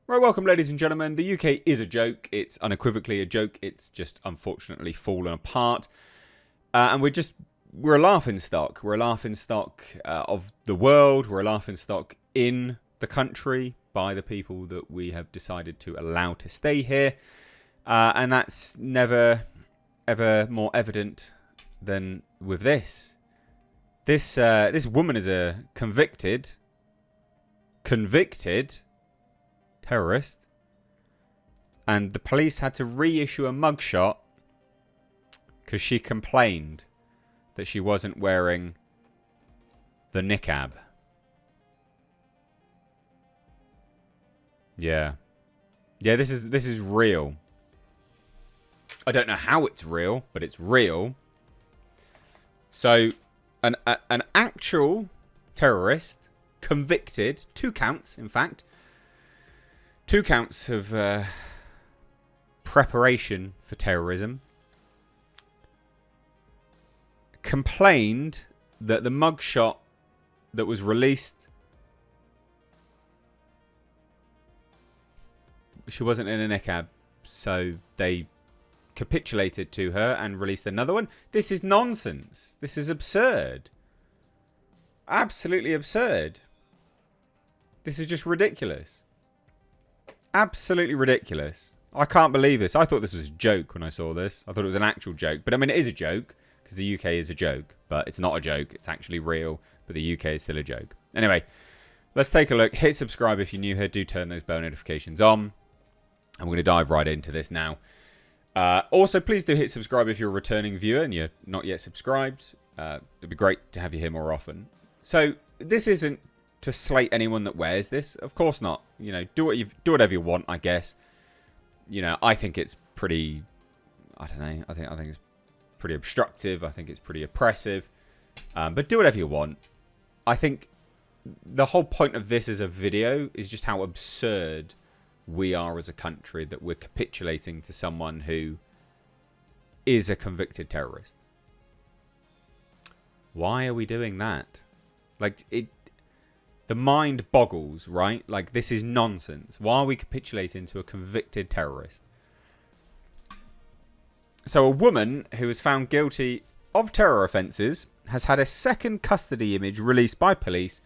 Right, welcome ladies and gentlemen. The UK is a joke. It's unequivocally a joke. It's just unfortunately fallen apart. And we're a laughing stock. We're a laughing stock of the world. We're a laughing stock in the country by the people that we have decided to allow to stay here. And that's never, ever more evident than with this. This woman is a convicted terrorist, and the police had to reissue a mugshot because she complained that she wasn't wearing the niqab. Yeah, this is real. I don't know how it's real, but it's real. So, an actual terrorist, convicted, 2 counts, in fact. 2 counts of preparation for terrorism, complained that the mugshot that was released, she wasn't in a niqab, so they capitulated to her and released another one. This is nonsense. This is absurd. Absolutely absurd. This is just ridiculous. Absolutely ridiculous. I can't believe this. I thought this was a joke when I saw this. I thought it was an actual joke. But I mean, it is a joke because the UK is a joke. But it's not a joke. It's actually real. But the UK is still a joke. Anyway, let's take a look. Hit subscribe if you're new here. Do turn those bell notifications on. And we're going to dive right into this now. Also, please do hit subscribe if you're a returning viewer and you're not yet subscribed. It'd be great to have you here more often. So, this isn't to slate anyone that wears this. Of course not. You know, do whatever you want, I guess. You know, I think it's pretty, I don't know, I think it's pretty obstructive. I think it's pretty oppressive. But do whatever you want. I think the whole point of this as a video is just how absurd we are as a country that we're capitulating to someone who is a convicted terrorist. Why are we doing that? Like, the mind boggles, right? Like, this is nonsense. Why are we capitulating to a convicted terrorist? So, a woman who was found guilty of terror offences has had a second custody image released by police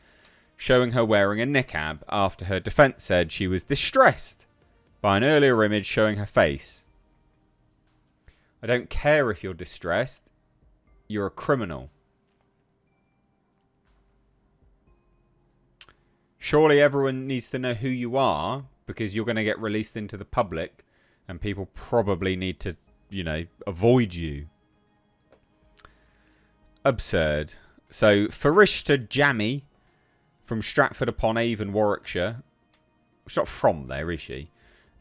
showing her wearing a niqab after her defence said she was distressed by an earlier image showing her face. I don't care if you're distressed. You're a criminal. Surely everyone needs to know who you are because you're going to get released into the public and people probably need to, you know, avoid you. Absurd. So, Farishta Jami from Stratford upon Avon, Warwickshire, she's not from there, is she?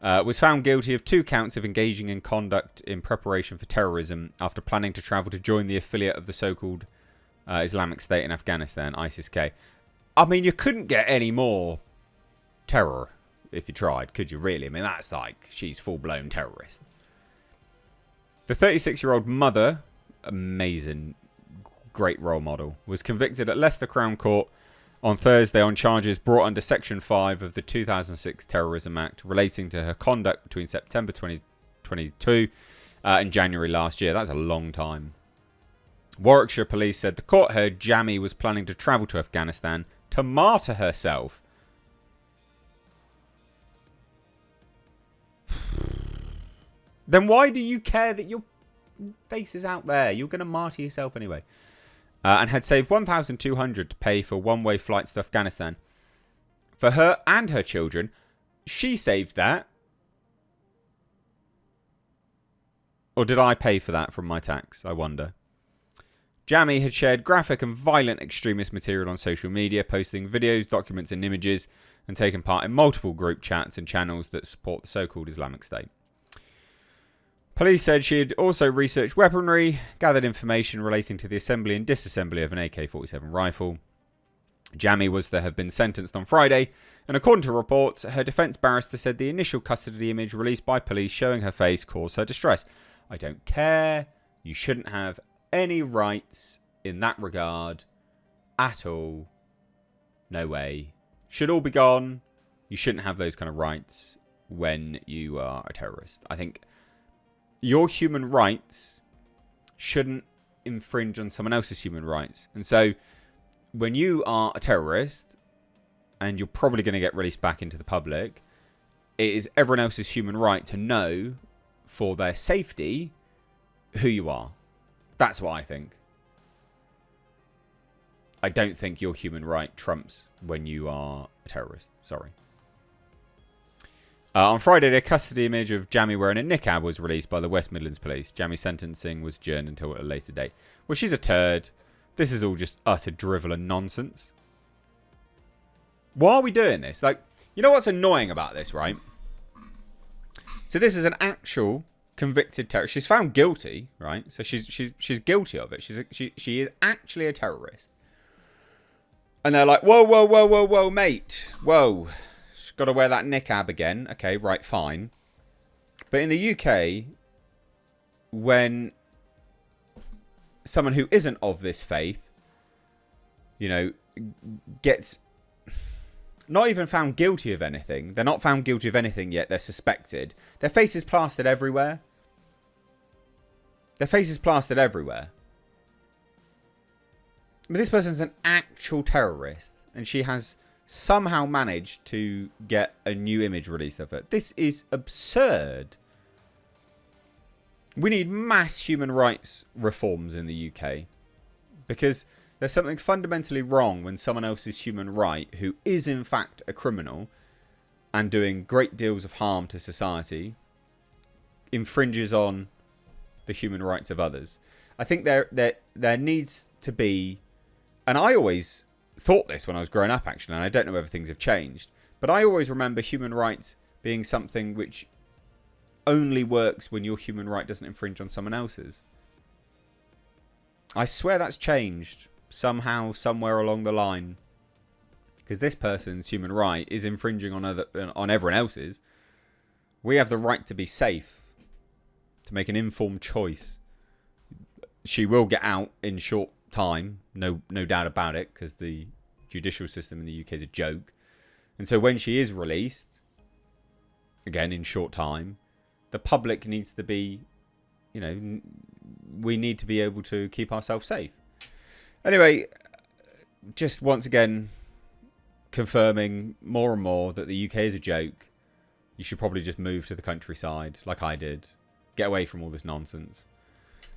Was found guilty of 2 counts of engaging in conduct in preparation for terrorism after planning to travel to join the affiliate of the so-called Islamic State in Afghanistan, ISIS-K. I mean, you couldn't get any more terror if you tried, could you really? I mean, that's like, she's full-blown terrorist. The 36-year-old mother, amazing, great role model, was convicted at Leicester Crown Court on Thursday on charges brought under Section 5 of the 2006 Terrorism Act relating to her conduct between September 2022 and January last year. That's a long time. Warwickshire police said the court heard Jami was planning to travel to Afghanistan to martyr herself. Then why do you care that your face is out there? You're going to martyr yourself anyway. And had saved $1,200 to pay for one-way flights to Afghanistan. For her and her children, she saved that. Or did I pay for that from my tax? I wonder. Jami had shared graphic and violent extremist material on social media, posting videos, documents and images, and taken part in multiple group chats and channels that support the so-called Islamic State. Police said she had also researched weaponry, gathered information relating to the assembly and disassembly of an AK-47 rifle. Jami was to have been sentenced on Friday, and according to reports, her defence barrister said the initial custody image released by police showing her face caused her distress. I don't care. You shouldn't have any rights in that regard at all. No way. Should all be gone. You shouldn't have those kind of rights when you are a terrorist. I think your human rights shouldn't infringe on someone else's human rights. And so when you are a terrorist and you're probably going to get released back into the public, it is everyone else's human right to know for their safety who you are. That's what I think. I don't think your human right trumps when you are a terrorist. Sorry. On Friday, a custody image of Jamie wearing a niqab was released by the West Midlands Police. Jamie's sentencing was adjourned until a later date. Well, she's a turd. This is all just utter drivel and nonsense. Why are we doing this? Like, you know what's annoying about this, right? So this is an actual convicted terrorist. She's found guilty, right? So she's guilty of it. She is actually a terrorist. And they're like, whoa, mate. Whoa. She's got to wear that niqab again. Okay, right, fine. But in the UK, when someone who isn't of this faith, you know, gets not even found guilty of anything. They're not found guilty of anything yet. They're suspected. Their face is plastered everywhere. Their face is plastered everywhere. But this person's an actual terrorist, and she has somehow managed to get a new image released of her. This is absurd. We need mass human rights reforms in the UK, because there's something fundamentally wrong when someone else's human right, who is in fact a criminal and doing great deals of harm to society, infringes on the human rights of others. I think there needs to be, and I always thought this when I was growing up actually, and I don't know whether things have changed, but I always remember human rights being something which only works when your human right doesn't infringe on someone else's. I swear that's changed somehow, somewhere along the line, because this person's human right is infringing on everyone else's. We have the right to be safe, to make an informed choice. She will get out in short time, no doubt about it, because the judicial system in the UK is a joke. And so when she is released, again in short time, the public needs to be, you know, we need to be able to keep ourselves safe. Anyway, just once again confirming more and more that the UK is a joke. You should probably just move to the countryside like I did. Get away from all this nonsense.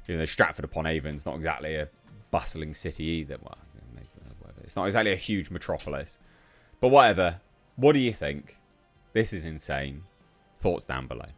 You know, Stratford upon Avon's not exactly a bustling city either. Well, maybe, it's not exactly a huge metropolis. But whatever. What do you think? This is insane. Thoughts down below.